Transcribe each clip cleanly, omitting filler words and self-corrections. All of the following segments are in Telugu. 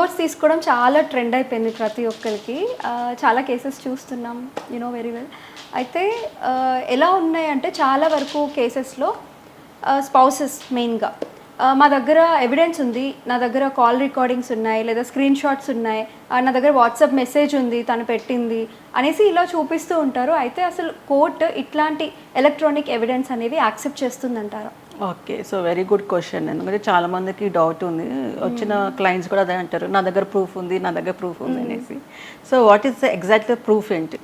డివోర్స్ తీసుకోవడం చాలా ట్రెండ్ అయిపోయింది ప్రతి ఒక్కరికి. చాలా కేసెస్ చూస్తున్నాం, వెరీ వెల్. అయితే ఎలా ఉన్నాయంటే చాలా వరకు కేసెస్లో స్పౌసెస్ మెయిన్గా మా దగ్గర ఎవిడెన్స్ ఉంది, నా దగ్గర కాల్ రికార్డింగ్స్ ఉన్నాయి, లేదా స్క్రీన్ షాట్స్ ఉన్నాయి, నా దగ్గర వాట్సాప్ మెసేజ్ ఉంది తను పెట్టింది అనేసి ఇలా చూపిస్తూ ఉంటారు. అయితే అసలు కోర్టు ఇట్లాంటి ఎలక్ట్రానిక్ ఎవిడెన్స్ అనేది యాక్సెప్ట్ చేస్తుందంటారా? Okay, so very good question. ఎందుకంటే చాలా మందికి డౌట్ ఉంది, వచ్చిన క్లయింట్స్ కూడా అదే అంటారు, నా దగ్గర ప్రూఫ్ ఉంది, నా దగ్గర ప్రూఫ్ ఉంది అనేసి. So what is the exact proof ఏంటి?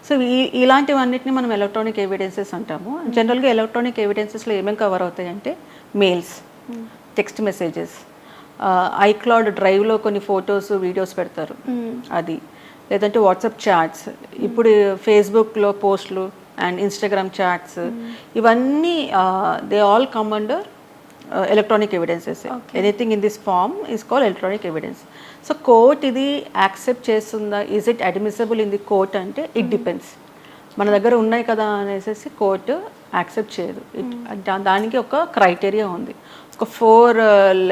సో ఇలాంటివన్నిటిని మనం ఎలక్ట్రానిక్ ఎవిడెన్సెస్ అంటాము. జనరల్గా ఎలక్ట్రానిక్ ఎవిడెన్సెస్లో ఏమేమి కవర్ అవుతాయంటే మెయిల్స్, టెక్స్ట్ మెసేజెస్, ఐక్లౌడ్ డ్రైవ్లో కొన్ని ఫొటోస్ వీడియోస్ పెడతారు అది, లేదంటే వాట్సాప్ చాట్స్, ఇప్పుడు ఫేస్బుక్లో పోస్ట్లు అండ్ ఇన్స్టాగ్రామ్ చాట్స్, ఇవన్నీ they all come under electronic evidences. Anything in this form is called electronic evidence. So court ఇది యాక్సెప్ట్ చేస్తుందా, is it admissible in the court అంటే ఇట్ డిపెండ్స్. మన దగ్గర ఉన్నాయి కదా అనేసి కోర్టు యాక్సెప్ట్ చేయదు. దానికి ఒక క్రైటీరియా ఉంది, ఒక 4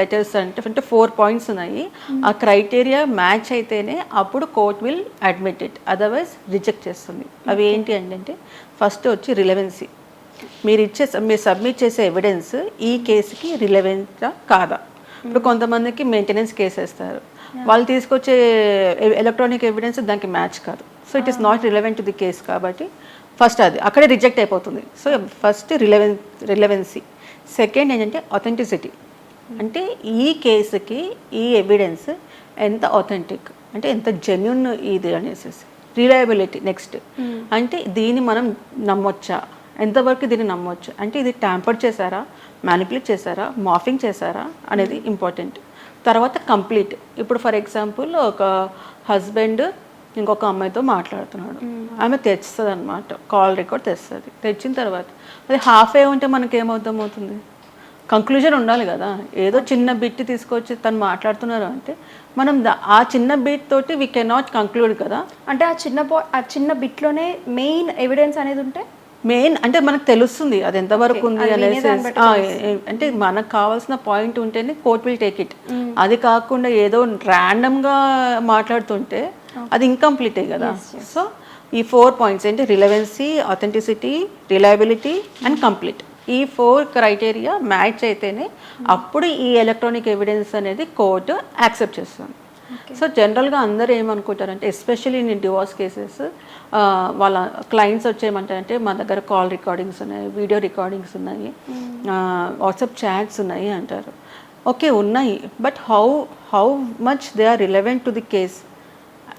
లెటర్స్ అంటే 4 పాయింట్స్ ఉన్నాయి. ఆ క్రైటీరియా మ్యాచ్ అయితేనే అప్పుడు court will admit it, otherwise reject చేస్తుంది. అవి ఏంటి అంటే ఫస్ట్ వచ్చి రిలవెన్సీ. మీరు సబ్మిట్ చేసే ఎవిడెన్స్ ఈ కేసుకి రిలవెంటా కాదా. ఇప్పుడు కొంతమందికి మెయింటెనెన్స్ కేసు వేస్తారు, వాళ్ళు తీసుకొచ్చే ఎలక్ట్రానిక్ ఎవిడెన్స్ దానికి మ్యాచ్ కాదు. So it is not relevant to the case కాబట్టి ఫస్ట్ అది అక్కడే రిజెక్ట్ అయిపోతుంది. So first relevancy. సెకండ్ ఏంటంటే అథెంటిసిటీ, అంటే ఈ కేసుకి ఈ ఎవిడెన్స్ ఎంత అథెంటిక్, అంటే ఎంత జెన్యున్ ఇది అనేసి. రిలయబిలిటీ నెక్స్ట్, అంటే దీన్ని మనం నమ్మొచ్చా, ఎంతవరకు దీన్ని నమ్మొచ్చు, అంటే ఇది ట్యాంపర్ చేశారా, మ్యానిపులేట్ చేశారా, మార్ఫింగ్ చేశారా అనేది ఇంపార్టెంట్. తర్వాత కంప్లీట్. ఇప్పుడు ఫర్ ఎగ్జాంపుల్ ఒక హస్బెండ్ ఇంకొక అమ్మాయితో మాట్లాడుతున్నాడు, ఆమె తెస్తుంది అనమాట, కాల్ రికార్డ్ తెస్తుంది. తెచ్చిన తర్వాత అది హాఫ్ ఏ ఉంటే మనకి ఏమవుతుంది, కంక్లూజన్ ఉండాలి కదా. ఏదో చిన్న బిట్ తీసుకొచ్చి తను మాట్లాడుతున్నారు అంటే మనం ఆ చిన్న బిట్ తోటి వీ కెనాట్ కంక్లూడ్ కదా. అంటే ఆ చిన్న బిట్లోనే మెయిన్ ఎవిడెన్స్ అనేది ఉంటే మెయిన్ అంటే మనకు తెలుస్తుంది అది ఎంతవరకు ఉంది అనేసి. అంటే మనకు కావాల్సిన పాయింట్ ఉంటేనే కోర్ట్ విల్ టేక్ ఇట్. అది కాకుండా ఏదో ర్యాండమ్గా మాట్లాడుతుంటే అది ఇన్కంప్లీటే కదా. సో ఈ 4 పాయింట్స్ ఏంటి, relevancy, authenticity, reliability and complete. ఈ 4 క్రైటీరియా మ్యాచ్ అయితేనే అప్పుడు ఈ ఎలక్ట్రానిక్ ఎవిడెన్స్ అనేది కోర్టు యాక్సెప్ట్ చేస్తుంది. సో జనరల్గా అందరూ ఏమనుకుంటారంటే, ఎస్పెషల్లీ ఇన్ డివోర్స్ కేసెస్, వాళ్ళ క్లయింట్స్ వచ్చేయమంటారంటే మా దగ్గర కాల్ రికార్డింగ్స్ ఉన్నాయి, వీడియో రికార్డింగ్స్ ఉన్నాయి, వాట్సాప్ చాట్స్ ఉన్నాయి అంటారు. ఓకే ఉన్నాయి, but how much they are relevant to the case,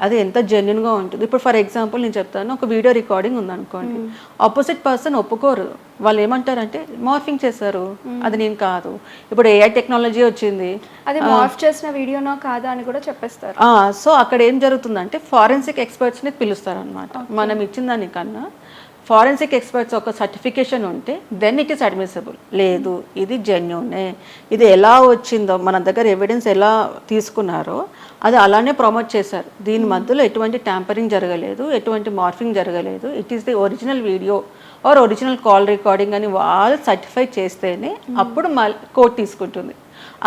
అది ఎంత జెన్యున్గా ఉంటుంది. ఇప్పుడు ఫర్ ఎగ్జాంపుల్ నేను చెప్తాను, ఒక వీడియో రికార్డింగ్ ఉందనుకోండి, ఆపోజిట్ పర్సన్ ఒప్పుకోరు. వాళ్ళు ఏమంటారంటే మార్ఫింగ్ చేశారు, అది నేను కాదు. ఇప్పుడు ఏఐ టెక్నాలజీ వచ్చింది, అది మార్ఫ్ చేసిన వీడియోనో కాదా అని కూడా చెప్పేస్తారు. సో అక్కడ ఏం జరుగుతుందంటే ఫారెన్సిక్ ఎక్స్పర్ట్స్ని పిలుస్తారు అనమాట. మనం ఇచ్చిన దానికన్నా ఫారెన్సిక్ ఎక్స్పర్ట్స్ ఒక సర్టిఫికేషన్ ఉంటే దెన్ ఇట్ ఈస్ అడ్మిసబుల్. లేదు ఇది జెన్యూనే, ఇది ఎలా వచ్చిందో, మన దగ్గర ఎవిడెన్స్ ఎలా తీసుకున్నారో అది అలానే ప్రమోట్ చేశారు, దీని మధ్యలో ఎటువంటి ట్యాంపరింగ్ జరగలేదు, ఎటువంటి మార్ఫింగ్ జరగలేదు, it is the original video or original call recording అని వాళ్ళు సర్టిఫై చేస్తేనే అప్పుడు కోర్ట్ తీసుకుంటుంది.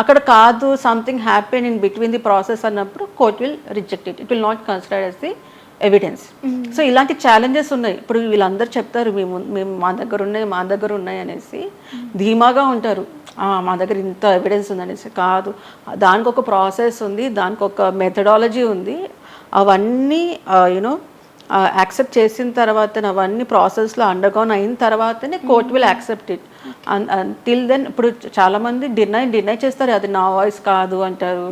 అక్కడ కాదు, something happen in between the process అన్నప్పుడు court will reject it, it will not consider as the evidence. So ఇలాంటి ఛాలెంజెస్ ఉన్నాయి. ఇప్పుడు వీళ్ళందరూ చెప్తారు మేము మా దగ్గర ఉన్నాయి అనేసి ధీమాగా ఉంటారు, మా దగ్గర ఇంత ఎవిడెన్స్ ఉందనేసి. కాదు, దానికి ఒక ప్రాసెస్ ఉంది, దానికి ఒక మెథడాలజీ ఉంది, అవన్నీ యాక్సెప్ట్ చేసిన తర్వాత, అవన్నీ ప్రాసెస్లో అండర్గోన్ అయిన తర్వాతనే court will accept it. Till then ఇప్పుడు చాలామంది డినై చేస్తారు, అది నా వాయిస్ కాదు అంటారు,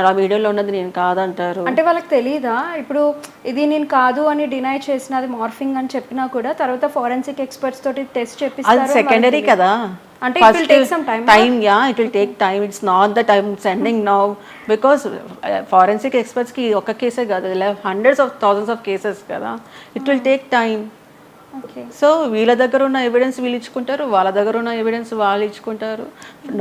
ఆ వీడియోలో ఉన్నది నేను కాదంటారు. అంటే వాళ్ళకి తెలియదా, ఇప్పుడు ఇది నేను కాదు అని డినై చేసిన అది మార్ఫింగ్ అని చెప్పినా కూడా తర్వాత ఫారెన్సిక్ ఎక్స్పర్ట్స్ తోటి టెస్ట్ చేపిస్తారు, అది సెకండరీ కదా. అంటే it will take some time. It will take time. It's not that I'm sending now, because forensic experts ki oka case kaadu, they have hundreds of thousands of cases kada. It will take time. Okay. So వీళ్ళ దగ్గర ఉన్న ఎవిడెన్స్ వీళ్ళు ఇచ్చుకుంటారు, వాళ్ళ దగ్గర ఉన్న ఎవిడెన్స్ వాళ్ళు ఇచ్చుకుంటారు.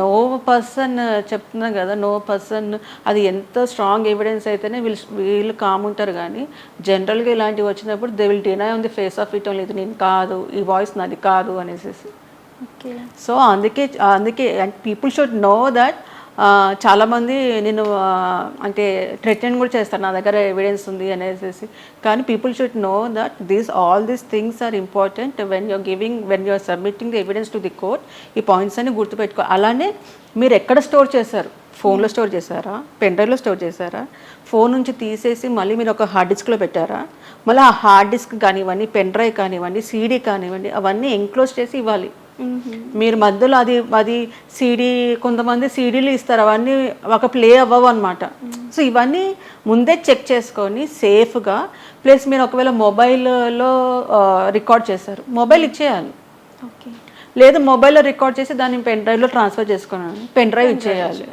నో పర్సన్ చెప్తున్నాం కదా, నో పర్సన్ అది ఎంత స్ట్రాంగ్ ఎవిడెన్స్ అయితేనే వీళ్ళు కాముంటారు. కానీ జనరల్గా ఇలాంటివి వచ్చినప్పుడు they will deny on the face of it only, ఇది నేను కాదు, ఈ వాయిస్ నాది కాదు అనేసి. సో అందుకే పీపుల్ షుడ్ నో దట్ చాలామంది నేను అంటే థ్రెటన్ కూడా చేస్తారు, నా దగ్గర ఎవిడెన్స్ ఉంది అనేసి. కానీ people should know that all these things are important when you're submitting the evidence to the court. ఈ పాయింట్స్ అన్ని గుర్తుపెట్టుకో. అలానే మీరు ఎక్కడ స్టోర్ చేశారు, ఫోన్లో స్టోర్ చేశారా, పెన్ డ్రైవ్లో స్టోర్ చేశారా, ఫోన్ నుంచి తీసేసి మళ్ళీ మీరు ఒక హార్డ్ డిస్క్లో పెట్టారా, మళ్ళీ ఆ హార్డ్ డిస్క్ కానివ్వండి, పెన్ డ్రైవ్ కానివ్వండి, సీడీ కానివ్వండి, అవన్నీ ఎంక్లోజ్ చేసి ఇవ్వాలి. మీరు మధ్యలో అది సీడీ, కొంతమంది సీడీలు ఇస్తారు, అవన్నీ ఒక ప్లే అవ్వవు అనమాట. సో ఇవన్నీ ముందే చెక్ చేసుకొని సేఫ్గా, ప్లస్ మీరు ఒకవేళ మొబైల్లో రికార్డ్ చేశారు, మొబైల్ ఇచ్చేయాలి. ఓకే, లేదు మొబైల్లో రికార్డ్ చేసి దాన్ని పెన్ డ్రైవ్లో ట్రాన్స్ఫర్ చేసుకున్నాను, పెన్ డ్రైవ్ ఇచ్చేయాలి.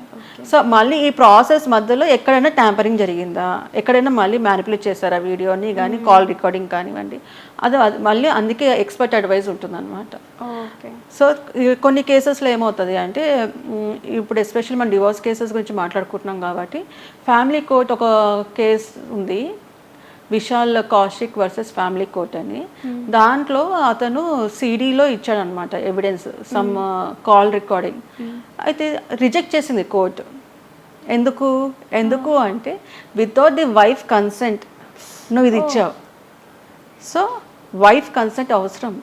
సో మళ్ళీ ఈ ప్రాసెస్ మధ్యలో ఎక్కడైనా ట్యాంపరింగ్ జరిగిందా, ఎక్కడైనా మళ్ళీ మ్యానిపులేట్ చేస్తారా వీడియోని కానీ, కాల్ రికార్డింగ్ కానివ్వండి, అది మళ్ళీ అందుకే ఎక్స్పర్ట్ అడ్వైస్ ఉంటుందన్నమాట. ఓకే. సో కొన్ని కేసెస్లో ఏమవుతుంది అంటే, ఇప్పుడు ఎస్పెషల్లీ మన డివోర్స్ కేసెస్ గురించి మాట్లాడుకుంటున్నాం కాబట్టి, ఫ్యామిలీ కోర్ట్ ఒక కేసు ఉంది, Vishal Kaushik versus family court అని. దాంట్లో అతను సీడీలో ఇచ్చాడనమాట ఎవిడెన్స్, సమ్ కాల్ రికార్డింగ్. అయితే రిజెక్ట్ చేసింది కోర్టు. ఎందుకు అంటే వితౌట్ ది వైఫ్ కన్సెంట్ నువ్వు ఇది ఇచ్చావు. సో వైఫ్ కన్సెంట్ అవసరం.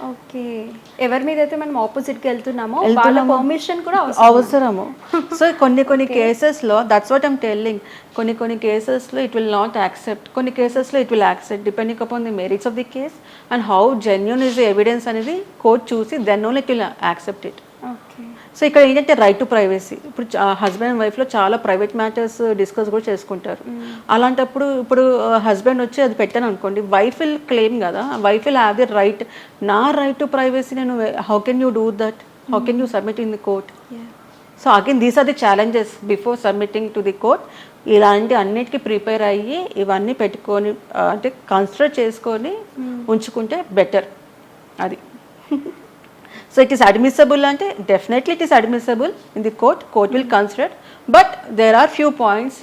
ఓకే, ఎవరి మీద అయితే మనం ఆపోజిట్కి వెళ్తున్నామో వాళ్ళ పర్మిషన్ కూడా అవసరము. సో కొన్ని కేసెస్లో దట్స్ వాట్ ఐమ్ టెల్లింగ్, కొన్ని కేసెస్లో ఇట్ విల్ నాట్ యాక్సెప్ట్, కొన్ని కేసెస్లో it will accept depending upon the merits of the case and how genuine is the evidence అనేది కోర్ట్ చూసి then only it will accept it. Okay. So ఇక్కడ ఏంటంటే రైట్ టు ప్రైవసీ. ఇప్పుడు హస్బెండ్ అండ్ వైఫ్లో చాలా ప్రైవేట్ మ్యాటర్స్ డిస్కస్ కూడా చేసుకుంటారు. అలాంటప్పుడు ఇప్పుడు హస్బెండ్ వచ్చి అది పెట్టాను అనుకోండి, వైఫ్ విల్ క్లెయిమ్ కదా, wife will have the right, నా రైట్ టు ప్రైవసీ నేను how can you do that, how can you submit in the court. So again these are the challenges before submitting to the court. ఇలాంటి అన్నిటికీ ప్రిపేర్ అయ్యి ఇవన్నీ పెట్టుకొని అంటే కన్సిడర్ చేసుకొని ఉంచుకుంటే బెటర్. అది సో ఇట్ ఈస్ అడ్మిసబుల్ అంటే definitely it is admissible in the court will consider, but there are few points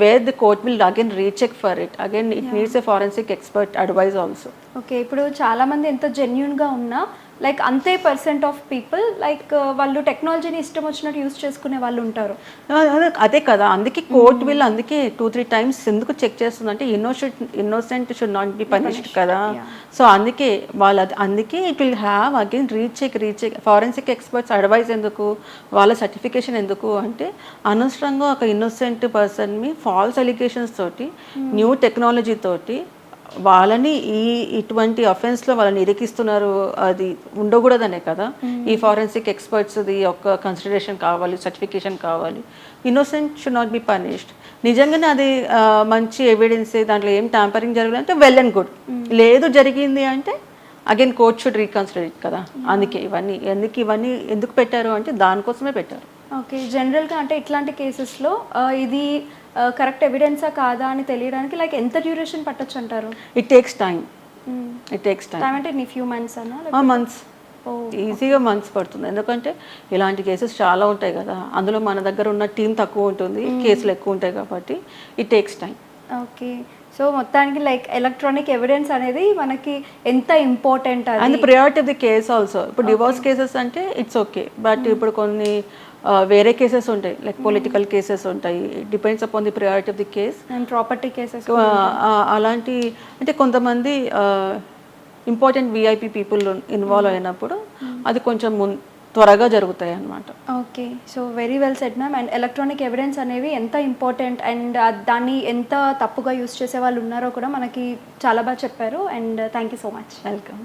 where the court will again recheck for it, again it needs a forensic expert advice also. Okay, ఇప్పుడు చాలామంది ఎంత జెన్యున్గా ఉన్నా లైక్ అంతే పర్సెంట్ ఆఫ్ పీపుల్ లైక్ వాళ్ళు టెక్నాలజీని ఇష్టం వచ్చినట్టు యూస్ చేసుకునే వాళ్ళు ఉంటారు. అదే కదా, అందుకే కోర్ట్ విల్ అందుకే 2-3 times ఎందుకు చెక్ చేస్తుందంటే innocent should not be punished కదా. సో అందుకే అందుకే it will have again recheck forensic experts advise ఎందుకు, వాళ్ళ సర్టిఫికేషన్ ఎందుకు అంటే, అనవసరంగా ఒక ఇన్నోసెంట్ పర్సన్ని ఫాల్స్ అలిగేషన్స్ తోటి న్యూ టెక్నాలజీ తోటి వాళ్ళని ఇటువంటి అఫెన్స్లో వాళ్ళని ఇరికిస్తున్నారు. అది ఉండకూడదనే కదా ఈ ఫారెన్సిక్ ఎక్స్పర్ట్స్ది యొక్క కన్సిడరేషన్ కావాలి, సర్టిఫికేషన్ కావాలి. Innocent should not be punished. నిజంగానే అది మంచి ఎవిడెన్స్, దాంట్లో ఏం ట్యాంపరింగ్ జరగలేదంటే వెల్ అండ్ గుడ్. లేదు జరిగింది అంటే again court should reconsider it కదా. అందుకే ఇవన్నీ ఎందుకు పెట్టారు అంటే దానికోసమే పెట్టారు. ఓకే, జనరల్గా అంటే ఇట్లాంటి కేసెస్లో ఇది కరెక్ట్ ఎవిడెన్సా కాదా అని తెలియడానికి లైక్ ఎంత డ్యూరేషన్ పట్టొచ్చు అంటారు? ఇట్ టేక్స్ టైం అంటే నీ ఫ్యూ మంత్స్ అన్నా? మంత్స్, ఈజీగా మంత్స్ పడుతుంది. ఎందుకంటే ఇలాంటి కేసెస్ చాలా ఉంటాయి కదా, అందులో మన దగ్గర ఉన్న టీం తక్కువ ఉంటుంది, కేసులు ఎక్కువ ఉంటాయి కాబట్టి it takes time. Okay, so మొత్తానికి లైక్ ఎలక్ట్రానిక్ ఎవిడెన్స్ అనేది మనకి ఎంత important and priority of the case also. ఇప్పుడు డివోర్స్ కేసెస్ అంటే ఇట్స్ ఓకే, బట్ ఇప్పుడు కొన్ని వేరే కేసెస్ ఉంటాయి, లైక్ పొలిటికల్ కేసెస్ ఉంటాయి, depends upon the priority of the case. And property cases అలాంటి అంటే కొంతమంది ఇంపార్టెంట్ విఐపి పీపుల్ ఇన్వాల్వ్ అయినప్పుడు అది కొంచెం త్వరగా జరుగుతాయి అన్నమాట. Okay, so very well said ma'am. And electronic evidence అనేవి ఎంత ఇంపార్టెంట్ అండ్ దాన్ని ఎంత తప్పుగా యూస్ చేసే వాళ్ళు ఉన్నారో కూడా మనకి చాలా బాగా చెప్పారు. And thank you so much. Welcome.